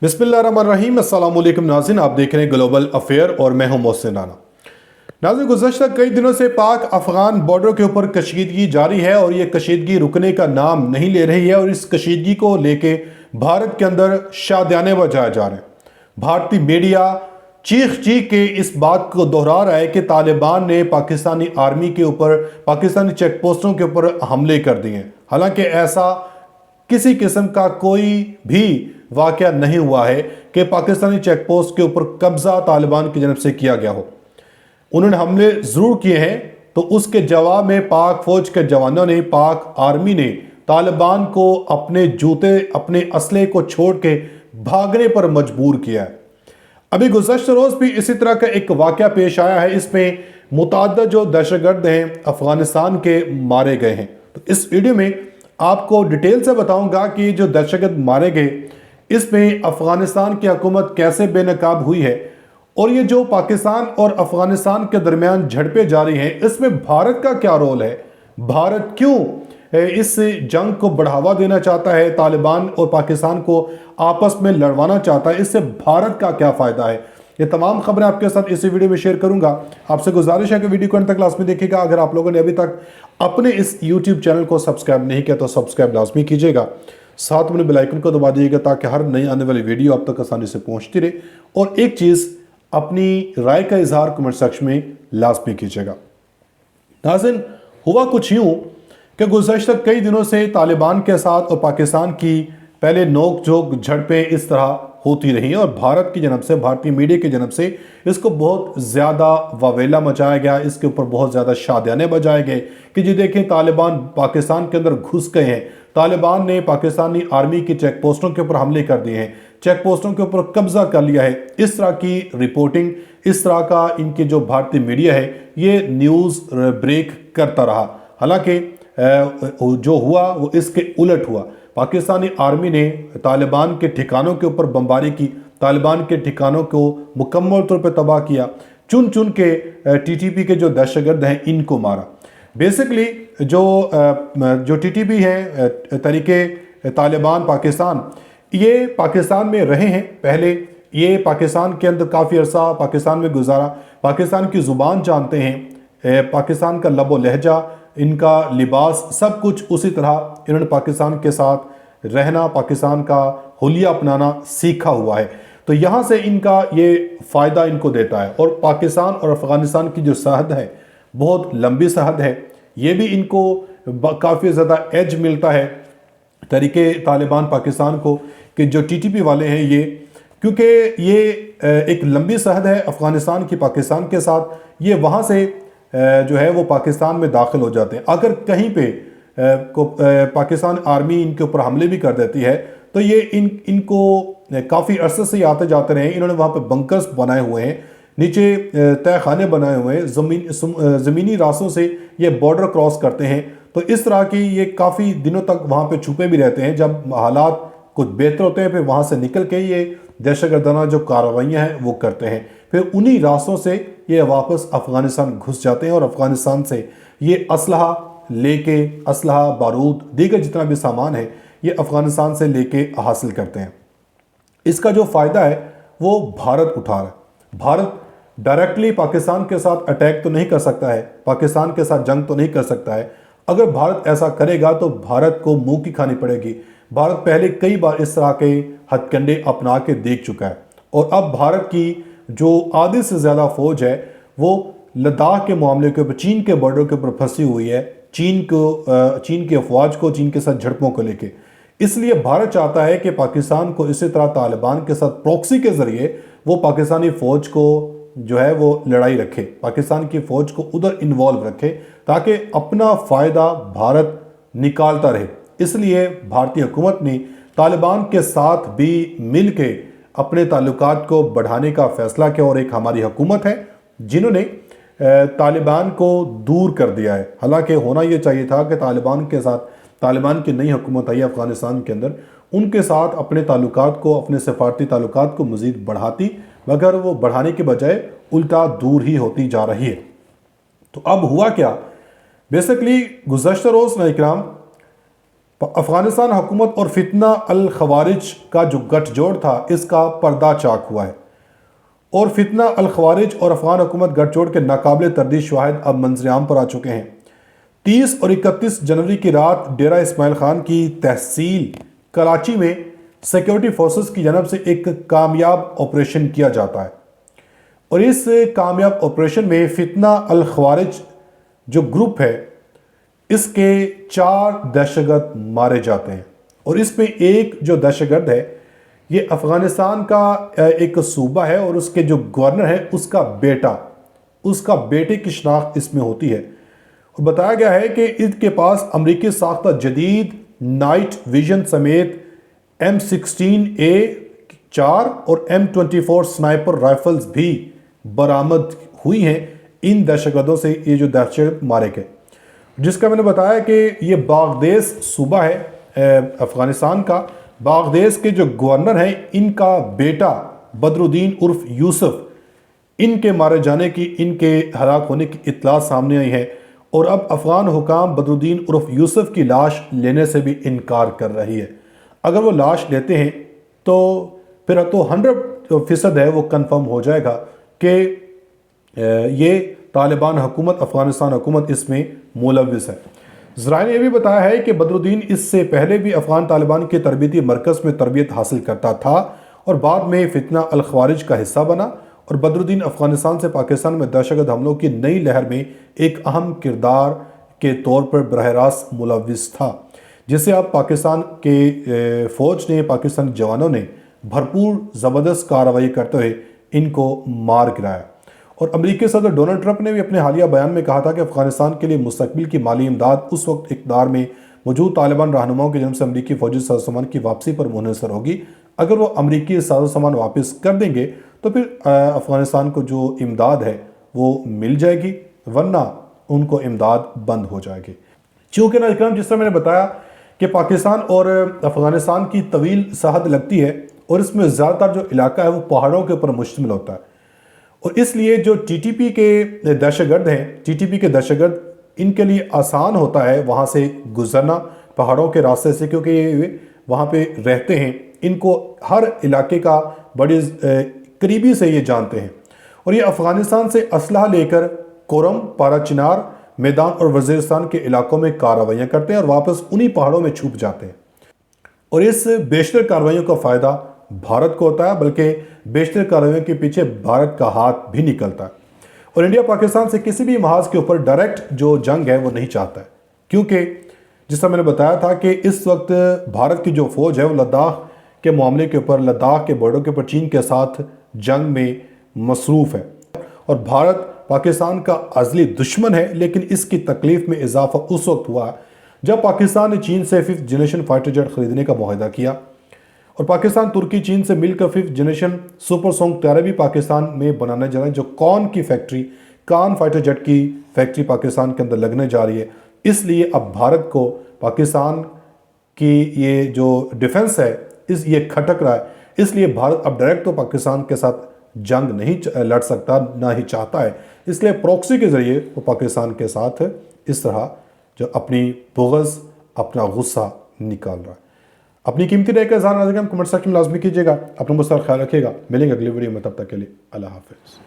बिस्मिल्लाहिर्रहमानिर्रहीम। अस्सलाम वालेकुम नाज़रीन, आप देख रहे हैं ग्लोबल अफेयर और मैं हूं मोहसिन राना। नाज़रीन, गुज़श्ता कई दिनों से पाक अफगान बॉर्डर के ऊपर कशीदगी जारी है और ये कशीदगी रुकने का नाम नहीं ले रही है और इस कशीदगी को लेके भारत के अंदर शादियाने बजाए जा रहे हैं। भारतीय मीडिया चीख चीख के इस बात को दोहरा रहा है कि तालिबान ने पाकिस्तानी आर्मी के ऊपर, पाकिस्तानी चेक पोस्टों के ऊपर हमले कर दिए हैं। हालांकि ऐसा किसी किस्म का कोई भी वाकया नहीं हुआ है कि पाकिस्तानी चेक पोस्ट के ऊपर कब्जा तालिबान की जानब से किया गया हो। उन्होंने हमले ज़रूर किए हैं, तो उसके जवाब में पाक फौज के जवानों ने, पाक आर्मी ने तालिबान को अपने जूते, अपने असले को छोड़ के भागने पर मजबूर किया है। अभी गुज़श्ता रोज़ भी इसी तरह का एक वाकया पेश आया है। इसमें मुतअद्दिद जो दहशतगर्द हैं अफगानिस्तान के मारे गए हैं। तो इस वीडियो में आपको डिटेल से बताऊंगा कि जो दहशतगर्द मारे गए, इसमें अफगानिस्तान की हुकूमत कैसे बेनकाब हुई है और ये जो पाकिस्तान और अफगानिस्तान के दरमियान झड़पें जारी हैं, इसमें भारत का क्या रोल है। भारत क्यों इस जंग को बढ़ावा देना चाहता है, तालिबान और पाकिस्तान को आपस में लड़वाना चाहता है, इससे भारत का क्या फ़ायदा है। ये तमाम खबरें आपके साथ इसी वीडियो में शेयर करूंगा। आपसे गुजारिश है कि वीडियो को अंत तक लाजमी देखिएगा। अगर आप लोगों ने अभी तक अपने इस यूट्यूब चैनल को सब्सक्राइब नहीं किया तो सब्सक्राइब लाजमी कीजिएगा, साथ में बेल आइकन को दबा दीजिएगा ताकि हर नई आने वाली वीडियो आप तक आसानी से पहुंचती रहे। और एक चीज़, अपनी राय का इजहार कमेंट सेक्शन में लाजमी कीजिएगा। नाज़रीन, हुआ कुछ यूँ कि गुज़श्ता कई दिनों से तालिबान के साथ और पाकिस्तान की पहले नोक झोंक झड़पें इस तरह होती रही और भारत की जनब से, भारतीय मीडिया की जनब से इसको बहुत ज़्यादा वावेला मचाया गया, इसके ऊपर बहुत ज़्यादा शादियाने बजाए गए कि जी देखें तालिबान पाकिस्तान के अंदर घुस गए हैं, तालिबान ने पाकिस्तानी आर्मी की चेक पोस्टों के ऊपर हमले कर दिए हैं, चेक पोस्टों के ऊपर कब्जा कर लिया है। इस तरह की रिपोर्टिंग, इस तरह का इनकी जो भारतीय मीडिया है ये न्यूज़ ब्रेक करता रहा। हालांकि जो हुआ वो इसके उलट हुआ। पाकिस्तानी आर्मी ने तालिबान के ठिकानों के ऊपर बमबारी की, तालिबान के ठिकानों को मुकम्मल तौर पर तबाह किया, चुन चुन के टीटीपी के जो दहशतगर्द हैं इनको मारा। बेसिकली जो टीटीपी है, तरीके तालिबान पाकिस्तान, ये पाकिस्तान में रहे हैं पहले, ये पाकिस्तान के अंदर काफ़ी अरसा पाकिस्तान में गुजारा, पाकिस्तान की ज़ुबान जानते हैं, पाकिस्तान का लबो लहजा, इनका लिबास, सब कुछ उसी तरह इन्होंने पाकिस्तान के साथ रहना, पाकिस्तान का हुलिया अपनाना सीखा हुआ है। तो यहाँ से इनका ये फ़ायदा इनको देता है। और पाकिस्तान और अफ़गानिस्तान की जो सरहद है बहुत लंबी सरहद है, ये भी इनको काफ़ी ज़्यादा एज मिलता है तरीके तालिबान पाकिस्तान को कि जो टीटीपी वाले हैं ये, क्योंकि ये एक लंबी सरहद है अफ़गानिस्तान की पाकिस्तान के साथ, ये वहाँ से जो है वो पाकिस्तान में दाखिल हो जाते हैं। अगर कहीं पे पाकिस्तान आर्मी इनके ऊपर हमले भी कर देती है तो ये इनको काफ़ी अरसे से आते जाते रहे। इन्होंने वहाँ पे बंकर्स बनाए हुए हैं, नीचे तय खाने बनाए हुए हैं, ज़मीनी रास्तों से ये बॉर्डर क्रॉस करते हैं। तो इस तरह की ये काफ़ी दिनों तक वहाँ पे छुपे भी रहते हैं। जब हालात कुछ बेहतर होते हैं फिर वहाँ से निकल के ये दहशतगर्दाना जो कार्रवाइयाँ हैं वो करते हैं, फिर उन्हीं रास्तों से ये वापस अफ़गानिस्तान घुस जाते हैं और अफ़गानिस्तान से ये असलहा लेके, असलहा, बारूद, दीगर जितना भी सामान है ये अफ़गानिस्तान से लेके हासिल करते हैं। इसका जो फ़ायदा है वो भारत उठा रहा है। भारत डायरेक्टली पाकिस्तान के साथ अटैक तो नहीं कर सकता है, पाकिस्तान के साथ जंग तो नहीं कर सकता है। अगर भारत ऐसा करेगा तो भारत को मुंह की खानी पड़ेगी। भारत पहले कई बार इस तरह के हथकंडे अपना के देख चुका है और अब भारत की जो आधे से ज़्यादा फ़ौज है वो लद्दाख के मामले के ऊपर, चीन के बॉर्डर के ऊपर फंसी हुई है, चीन की अफवाज को, चीन के साथ झड़पों को लेके। इसलिए भारत चाहता है कि पाकिस्तान को इसी तरह तालिबान के साथ प्रॉक्सी के ज़रिए वो पाकिस्तानी फ़ौज को जो है वो लड़ाई रखे, पाकिस्तान की फ़ौज को उधर इन्वॉल्व रखे ताकि अपना फ़ायदा भारत निकालता रहे। इसलिए भारतीय हुकूमत ने तालिबान के साथ भी मिल के अपने ताल्लुकात को बढ़ाने का फ़ैसला किया और एक हमारी हुकूमत है जिन्होंने तालिबान को दूर कर दिया है। हालांकि होना ये चाहिए था कि तालिबान के साथ, तालिबान की नई हुकूमत आई अफ़गानिस्तान के अंदर, उनके साथ अपने ताल्लुकात को, अपने सफारती ताल्लुकात को मज़ीद बढ़ाती, मगर वो बढ़ाने के बजाय उल्टा दूर ही होती जा रही है। तो अब हुआ क्या, बेसिकली गुज़श्ता रोज़ ना इकराम افغانستان حکومت اور فتنہ الخوارج کا جو گٹھ جوڑ تھا اس کا پردہ چاک ہوا ہے، اور فتنہ الخوارج اور افغان حکومت گٹھ جوڑ کے ناقابل تردید شواہد اب منظر عام پر آ چکے ہیں۔ 30 اور 31 جنوری کی رات ڈیرہ اسماعیل خان کی تحصیل کراچی میں سیکیورٹی فورسز کی جانب سے ایک کامیاب آپریشن کیا جاتا ہے، اور اس کامیاب آپریشن میں فتنہ الخوارج جو گروپ ہے اس کے 4 دہشت گرد مارے جاتے ہیں، اور اس میں ایک جو دہشت گرد ہے یہ افغانستان کا ایک صوبہ ہے، اور اس کے جو گورنر ہے اس کا بیٹے کی شناخت اس میں ہوتی ہے، اور بتایا گیا ہے کہ اس کے پاس امریکی ساختہ جدید نائٹ ویژن سمیت M16A4 اور M24 سنائپر رائفلز بھی برآمد ہوئی ہیں ان دہشت گردوں سے، یہ جو دہشت گرد مارے گئے، جس کا میں نے بتایا کہ یہ باغدیس صوبہ ہے افغانستان کا۔ باغدیس کے جو گورنر ہیں ان کا بیٹا بدر الدین عرف یوسف، ان کے مارے جانے کی، ان کے ہلاک ہونے کی اطلاع سامنے آئی ہے، اور اب افغان حکام بدر الدین عرف یوسف کی لاش لینے سے بھی انکار کر رہی ہے۔ اگر وہ لاش لیتے ہیں تو پھر تو 100% ہے وہ کنفرم ہو جائے گا کہ یہ طالبان حکومت، افغانستان حکومت اس میں ملوث ہے۔ ذرائع نے یہ بھی بتایا ہے کہ بدر الدین اس سے پہلے بھی افغان طالبان کے تربیتی مرکز میں تربیت حاصل کرتا تھا اور بعد میں فتنہ الخوارج کا حصہ بنا، اور بدر الدین افغانستان سے پاکستان میں دہشت گرد حملوں کی نئی لہر میں ایک اہم کردار کے طور پر براہ راست ملوث تھا، جسے اب پاکستان کے فوج نے، پاکستانی جوانوں نے بھرپور زبردست کارروائی کرتے ہوئے ان کو مار گرایا۔ اور امریکی صدر ڈونلڈ ٹرمپ نے بھی اپنے حالیہ بیان میں کہا تھا کہ افغانستان کے لیے مستقبل کی مالی امداد اس وقت اقتدار میں موجود طالبان رہنماؤں کی جانب سے امریکی فوجی ساز و سامان کی واپسی پر منحصر ہوگی۔ اگر وہ امریکی ساز و سامان واپس کر دیں گے تو پھر افغانستان کو جو امداد ہے وہ مل جائے گی، ورنہ ان کو امداد بند ہو جائے گی۔ چونکہ ناظرین جس طرح میں نے بتایا کہ پاکستان اور افغانستان کی طویل سرحد لگتی ہے، اور اس میں زیادہ تر جو علاقہ ہے وہ پہاڑوں کے اوپر مشتمل ہوتا ہے، اور اس لیے جو ٹی ٹی پی کے دہشت گرد ہیں، ٹی ٹی پی کے دہشت گرد، ان کے لیے آسان ہوتا ہے وہاں سے گزرنا پہاڑوں کے راستے سے، کیونکہ یہ وہاں پہ رہتے ہیں، ان کو ہر علاقے کا بڑی قریبی سے یہ جانتے ہیں، اور یہ افغانستان سے اسلحہ لے کر کورم، پارا چنار، میدان اور وزیرستان کے علاقوں میں کارروائیاں کرتے ہیں اور واپس انہی پہاڑوں میں چھپ جاتے ہیں، اور اس بیشتر کارروائیوں کا فائدہ بھارت کو ہوتا ہے، بلکہ بیشتر کارروائیوں کے پیچھے بھارت کا ہاتھ بھی نکلتا ہے، اور انڈیا پاکستان سے کسی بھی محاذ کے اوپر ڈائریکٹ جو جنگ ہے وہ نہیں چاہتا ہے، کیونکہ جس طرح میں نے بتایا تھا کہ اس وقت بھارت کی جو فوج ہے وہ لداخ کے معاملے کے اوپر، لداخ کے بارڈر کے اوپر چین کے ساتھ جنگ میں مصروف ہے، اور بھارت پاکستان کا ازلی دشمن ہے، لیکن اس کی تکلیف میں اضافہ اس وقت ہوا جب پاکستان نے چین سے 5th جنریشن فائٹر جیٹ خریدنے کا معاہدہ کیا، اور پاکستان ترکی چین سے مل کر 5th جنریشن سپر سونک طیارے بھی پاکستان میں بنانے جا رہے ہیں، جو کان فائٹر جیٹ کی فیکٹری پاکستان کے اندر لگنے جا رہی ہے۔ اس لیے اب بھارت کو پاکستان کی یہ جو ڈیفنس ہے یہ کھٹک رہا ہے، اس لیے بھارت اب ڈائریکٹ تو پاکستان کے ساتھ جنگ نہیں لڑ سکتا، نہ ہی چاہتا ہے، اس لیے پروکسی کے ذریعے وہ پاکستان کے ساتھ اس طرح جو اپنی بغض، اپنا غصہ نکال رہا ہے۔ اپنی قیمتی رائے کا اظہار ناظرین کمنٹ سیکشن میں لازمی کیجیے گا۔ اپنا بہت سارا خیال رکھیے گا، ملیں گے اگلی ویڈیو میں، تب تک کے لیے اللہ حافظ۔